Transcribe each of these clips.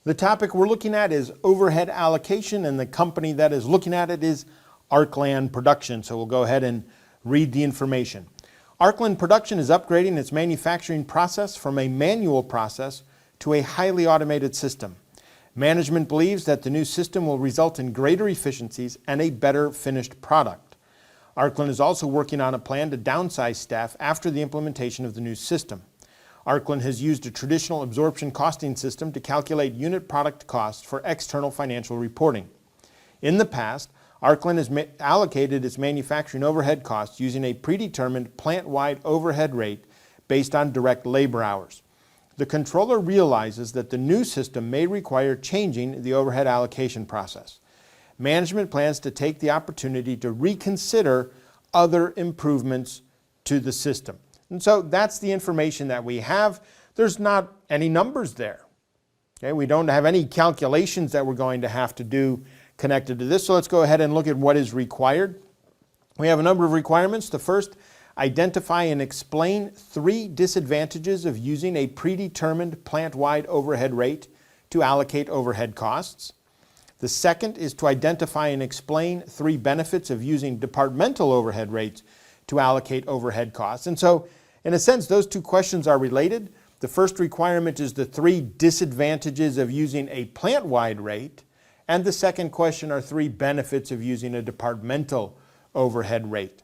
The topic we're looking at is overhead allocation, and the company that is looking at it is Arklan Production. So we'll go ahead and read the information. Arklan Production is upgrading its manufacturing process from a manual process to a highly automated system. Management believes that the new system will result in greater efficiencies and a better finished product. Arklan is also working on a plan to downsize staff after the implementation of the new system. Arklan has used a traditional absorption costing system to calculate unit product costs for external financial reporting. In the past, Arklan has allocated its manufacturing overhead costs using a predetermined plant-wide overhead rate based on direct labor hours. The controller realizes that the new system may require changing the overhead allocation process. Management plans to take the opportunity to reconsider other improvements to the system. And so that's the information that we have. There's not any numbers there. Okay, we don't have any calculations that we're going to have to do connected to this. So let's go ahead and look at what is required. We have a number of requirements. The first, identify and explain 3 disadvantages of using a predetermined plant-wide overhead rate to allocate overhead costs. The second is to identify and explain 3 benefits of using departmental overhead rates to allocate overhead costs. And so, in a sense, those 2 questions are related. The first requirement is the 3 disadvantages of using a plant-wide rate, and the second question are 3 benefits of using a departmental overhead rate.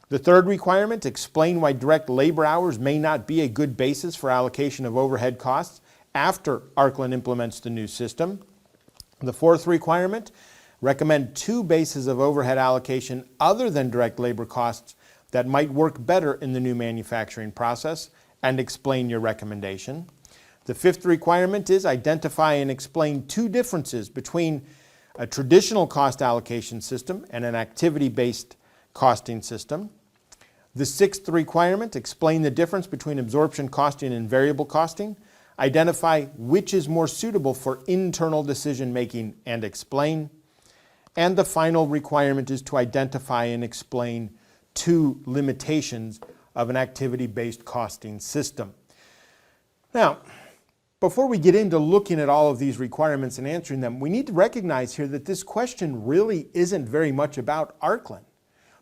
The third requirement, explain why direct labor hours may not be a good basis for allocation of overhead costs after Arklan implements the new system. The fourth requirement, recommend 2 bases of overhead allocation other than direct labor costs that might work better in the new manufacturing process, and explain your recommendation. The fifth requirement is identify and explain 2 differences between a traditional cost allocation system and an activity-based costing system. The sixth requirement, explain the difference between absorption costing and variable costing. Identify which is more suitable for internal decision making and explain. And the final requirement is to identify and explain 2 limitations of an activity-based costing system. Now, before we get into looking at all of these requirements and answering them, we need to recognize here that this question really isn't very much about Arklan.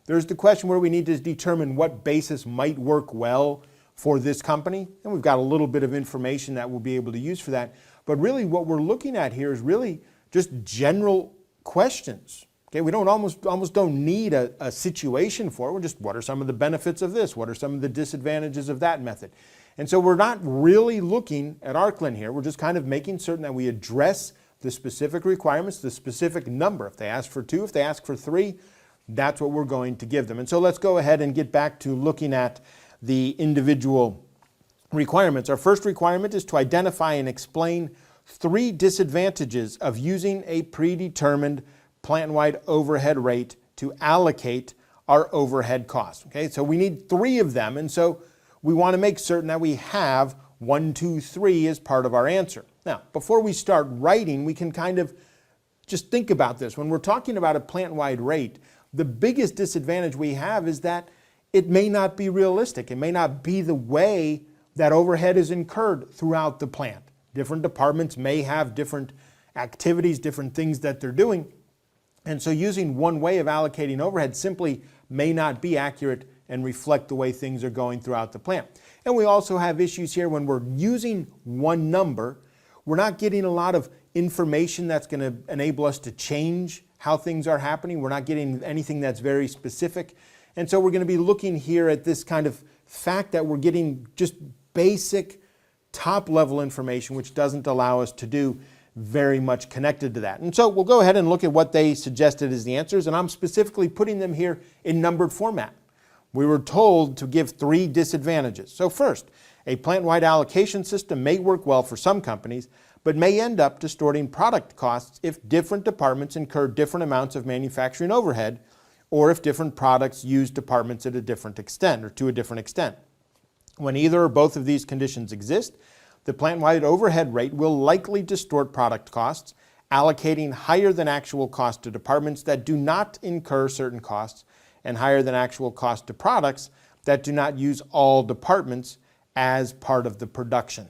There's the question where we need to determine what basis might work well for this company, and we've got a little bit of information that we'll be able to use for that. But really what we're looking at here is really just general questions. Okay, we almost don't need a situation for it. We're just, what are some of the benefits of this? What are some of the disadvantages of that method? And so we're not really looking at Arklan here. We're just kind of making certain that we address the specific requirements, the specific number. If they ask for 2, if they ask for 3, that's what we're going to give them. And so let's go ahead and get back to looking at the individual requirements. Our first requirement is to identify and explain 3 disadvantages of using a predetermined plant-wide overhead rate to allocate our overhead costs. Okay, so we need 3 of them, and so we want to make certain that we have 1, 2, 3 as part of our answer. Now, before we start writing, we can kind of just think about this. When we're talking about a plant-wide rate, the biggest disadvantage we have is that it may not be realistic. It may not be the way that overhead is incurred throughout the plant. Different departments may have different activities, different things that they're doing. And so using one way of allocating overhead simply may not be accurate and reflect the way things are going throughout the plant. And we also have issues here when we're using one number. We're not getting a lot of information that's going to enable us to change how things are happening. We're not getting anything that's very specific. And so we're going to be looking here at this kind of fact that we're getting just basic top-level information, which doesn't allow us to do very much connected to that. And so we'll go ahead and look at what they suggested as the answers, and I'm specifically putting them here in numbered format. We were told to give 3 disadvantages. So first, a plant-wide allocation system may work well for some companies, but may end up distorting product costs if different departments incur different amounts of manufacturing overhead, or if different products use departments at a different extent or to a different extent. When either or both of these conditions exist, the plant-wide overhead rate will likely distort product costs, allocating higher than actual cost to departments that do not incur certain costs, and higher than actual cost to products that do not use all departments as part of the production.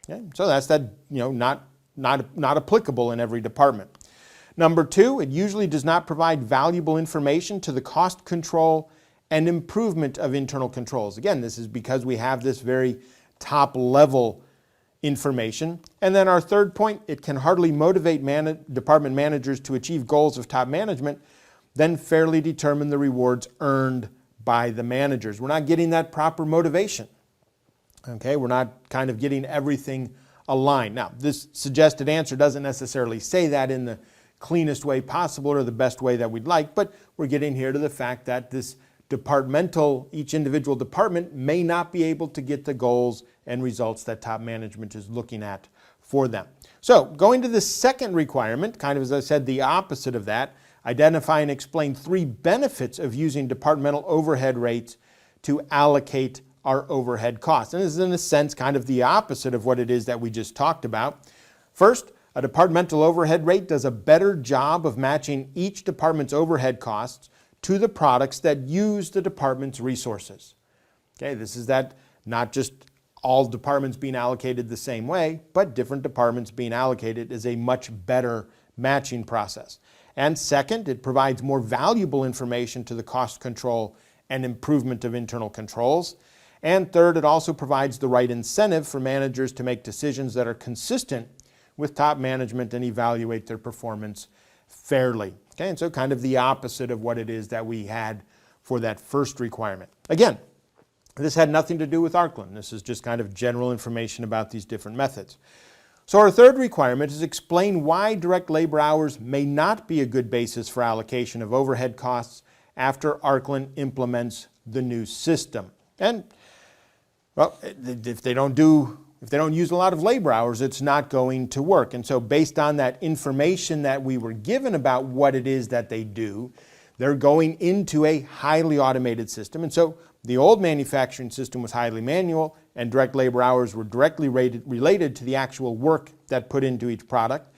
Okay? So that's that, not not applicable in every department. Number two, it usually does not provide valuable information to the cost control and improvement of internal controls. Again, this is because we have this very top level information. And then our third point, it can hardly motivate department managers to achieve goals of top management, then fairly determine the rewards earned by the managers. We're not getting that proper motivation. Okay, we're not kind of getting everything aligned. Now, this suggested answer doesn't necessarily say that in the cleanest way possible or the best way that we'd like, but we're getting here to the fact that this departmental, each individual department may not be able to get the goals and results that top management is looking at for them. So going to the second requirement, kind of as I said, the opposite of that, identify and explain 3 benefits of using departmental overhead rates to allocate our overhead costs. And this is in a sense kind of the opposite of what it is that we just talked about. First, a departmental overhead rate does a better job of matching each department's overhead costs to the products that use the department's resources. Okay, this is that not just all departments being allocated the same way, but different departments being allocated is a much better matching process. And second, it provides more valuable information to the cost control and improvement of internal controls. And third, it also provides the right incentive for managers to make decisions that are consistent with top management and evaluate their performance fairly. Okay, and so kind of the opposite of what it is that we had for that first requirement. Again, this had nothing to do with Arklan. This is just kind of general information about these different methods. So our third requirement is explain why direct labor hours may not be a good basis for allocation of overhead costs after Arklan implements the new system. And well, if they don't use a lot of labor hours, it's not going to work. And so based on that information that we were given about what it is that they do, they're going into a highly automated system. And so the old manufacturing system was highly manual, and direct labor hours were directly related to the actual work that put into each product.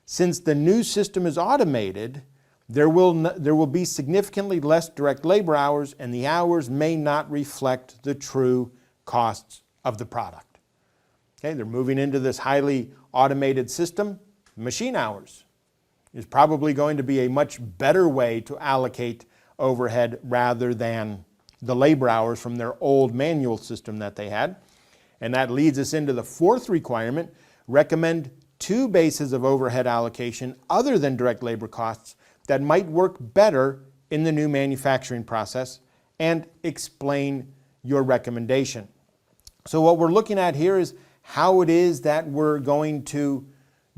Since the new system is automated, there will be significantly less direct labor hours, and the hours may not reflect the true costs of the product. Okay, they're moving into this highly automated system. Machine hours is probably going to be a much better way to allocate overhead rather than the labor hours from their old manual system that they had. And that leads us into the fourth requirement: recommend 2 bases of overhead allocation other than direct labor costs that might work better in the new manufacturing process, and explain your recommendation. So what we're looking at here is how it is that we're going to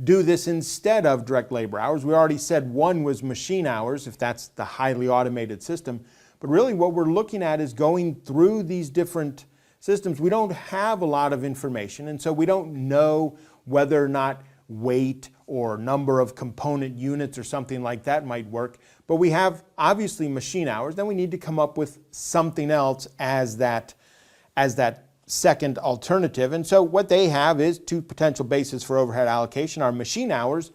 do this instead of direct labor hours. We already said one was machine hours, if that's the highly automated system. But really what we're looking at is going through these different systems. We don't have a lot of information, and so we don't know whether or not weight or number of component units or something like that might work. But we have obviously machine hours. Then we need to come up with something else as that second alternative. And so what they have is 2 potential bases for overhead allocation are machine hours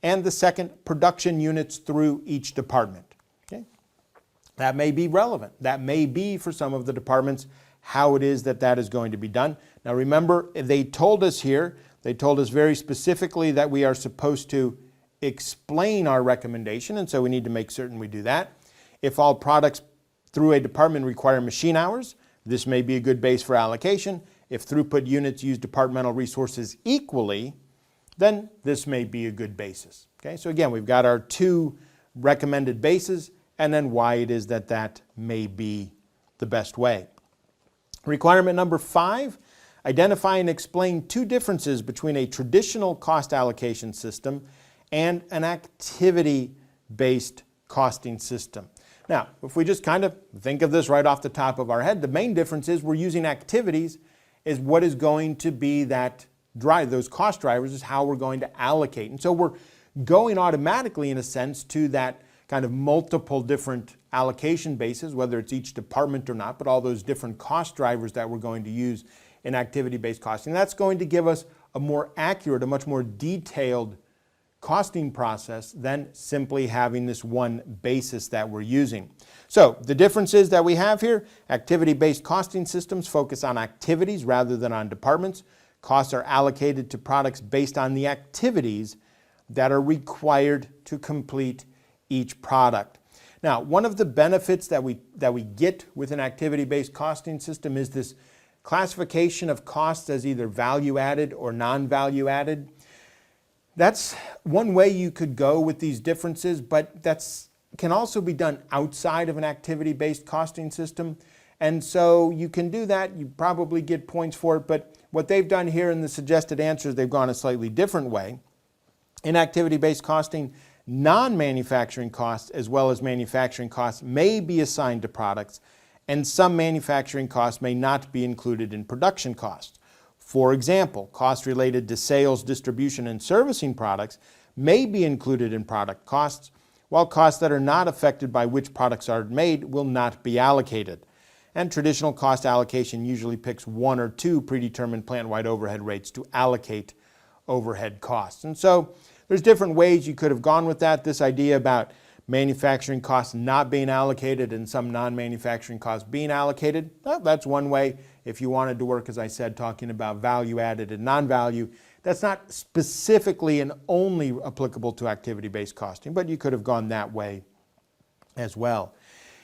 and the second, production units through each department. Okay? That may be relevant. That may be for some of the departments how it is that is going to be done. Now remember, they told us here, they told us very specifically that we are supposed to explain our recommendation, and so we need to make certain we do that. If all products through a department require machine hours, this may be a good base for allocation. If throughput units use departmental resources equally, then this may be a good basis. Okay, so again, we've got our 2 recommended bases and then why it is that may be the best way. Requirement number 5, identify and explain 2 differences between a traditional cost allocation system and an activity-based costing system. Now, if we just kind of think of this right off the top of our head, the main difference is we're using activities is what is going to be that drive, those cost drivers is how we're going to allocate. And so we're going automatically in a sense to that kind of multiple different allocation bases, whether it's each department or not, but all those different cost drivers that we're going to use in activity-based costing. That's going to give us a more accurate, a much more detailed costing process than simply having this one basis that we're using. So the differences that we have here: activity-based costing systems focus on activities rather than on departments. Costs are allocated to products based on the activities that are required to complete each product. Now, one of the benefits that we get with an activity-based costing system is this classification of costs as either value-added or non-value-added. That's one way you could go with these differences, but that can also be done outside of an activity-based costing system. And so you can do that, you probably get points for it, but what they've done here in the suggested answers, they've gone a slightly different way. In activity-based costing, non-manufacturing costs as well as manufacturing costs may be assigned to products, and some manufacturing costs may not be included in production costs. For example, costs related to sales, distribution, and servicing products may be included in product costs, while costs that are not affected by which products are made will not be allocated. And traditional cost allocation usually picks one or two predetermined plant-wide overhead rates to allocate overhead costs. And so there's different ways you could have gone with that. This idea about manufacturing costs not being allocated and some non-manufacturing costs being allocated, well, that's one way. If you wanted to work, as I said, talking about value-added and non-value, that's not specifically and only applicable to activity-based costing, but you could have gone that way as well.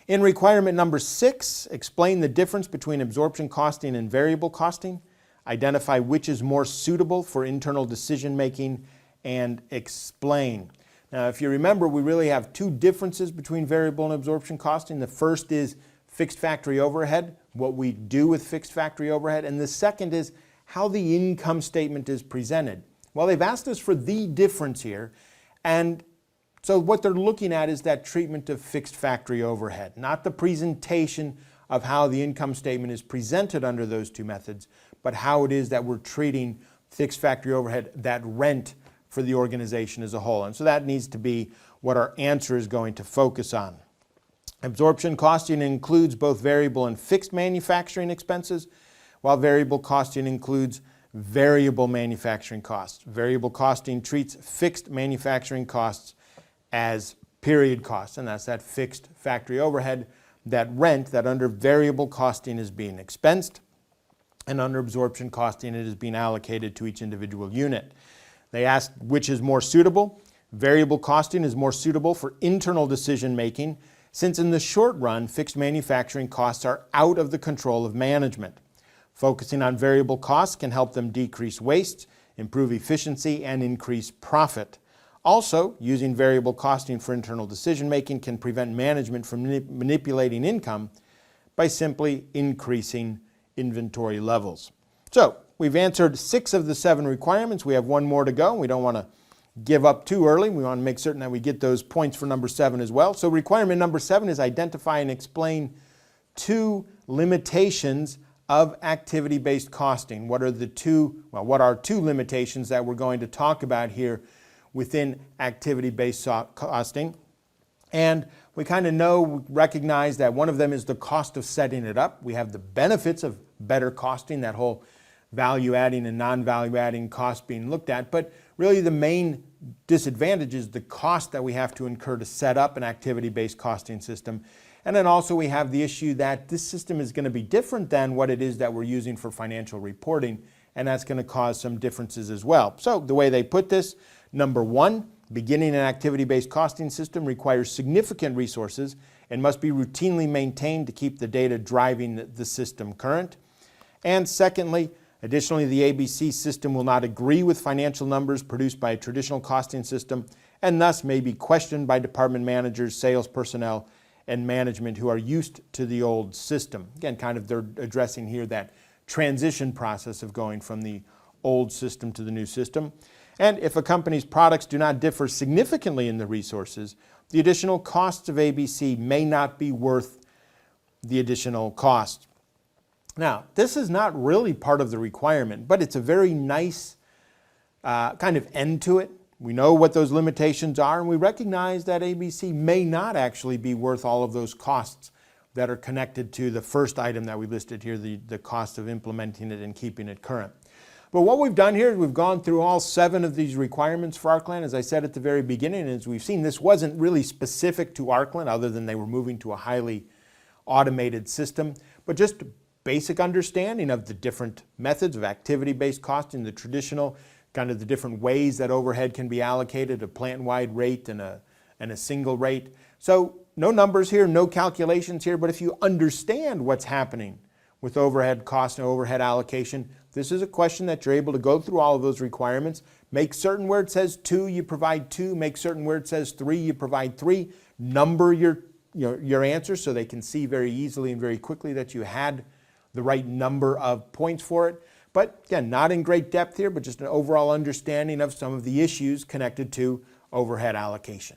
In requirement number 6, explain the difference between absorption costing and variable costing. Identify which is more suitable for internal decision-making and explain. Now, if you remember, we really have two differences between variable and absorption costing. The first is fixed factory overhead, what we do with fixed factory overhead, and the second is how the income statement is presented. Well, they've asked us for the difference here, and so what they're looking at is that treatment of fixed factory overhead, not the presentation of how the income statement is presented under those two methods, but how it is that we're treating fixed factory overhead, that rent for the organization as a whole. And so that needs to be what our answer is going to focus on. Absorption costing includes both variable and fixed manufacturing expenses, while variable costing includes variable manufacturing costs. Variable costing treats fixed manufacturing costs as period costs, and that's that fixed factory overhead, that rent that under variable costing is being expensed, and under absorption costing it is being allocated to each individual unit. They asked which is more suitable. Variable costing is more suitable for internal decision making, since in the short run, fixed manufacturing costs are out of the control of management. Focusing on variable costs can help them decrease waste, improve efficiency, and increase profit. Also, using variable costing for internal decision making can prevent management from manipulating income by simply increasing inventory levels. So, we've answered 6 of the 7 requirements. We have one more to go. We don't want to give up too early. We want to make certain that we get those points for number 7 as well. So requirement number 7 is identify and explain 2 limitations of activity-based costing. What are 2 limitations that we're going to talk about here within activity-based costing? And we kind of recognize that one of them is the cost of setting it up. We have the benefits of better costing, that whole value-adding and non-value-adding cost being looked at, but really the main disadvantage is the cost that we have to incur to set up an activity-based costing system. And then also we have the issue that this system is going to be different than what it is that we're using for financial reporting, and that's going to cause some differences as well. So the way they put this, number 1, beginning an activity-based costing system requires significant resources and must be routinely maintained to keep the data driving the system current. And secondly, additionally, the ABC system will not agree with financial numbers produced by a traditional costing system and thus may be questioned by department managers, sales personnel, and management who are used to the old system. Again, kind of they're addressing here that transition process of going from the old system to the new system. And if a company's products do not differ significantly in the resources, the additional costs of ABC may not be worth the additional cost. Now, this is not really part of the requirement, but it's a very nice kind of end to it. We know what those limitations are, and we recognize that ABC may not actually be worth all of those costs that are connected to the first item that we listed here, the cost of implementing it and keeping it current. But what we've done here is we've gone through all 7 of these requirements for Arklan. As I said at the very beginning, as we've seen, this wasn't really specific to Arklan other than they were moving to a highly automated system. But just basic understanding of the different methods of activity-based costing, the traditional, kind of the different ways that overhead can be allocated, a plant-wide rate and a single rate. So no numbers here, no calculations here, but if you understand what's happening with overhead cost and overhead allocation, this is a question that you're able to go through all of those requirements. Make certain where it says 2, you provide 2. Make certain where it says 3, you provide 3. Number your answers so they can see very easily and very quickly that you had the right number of points for it. But again, not in great depth here, but just an overall understanding of some of the issues connected to overhead allocation.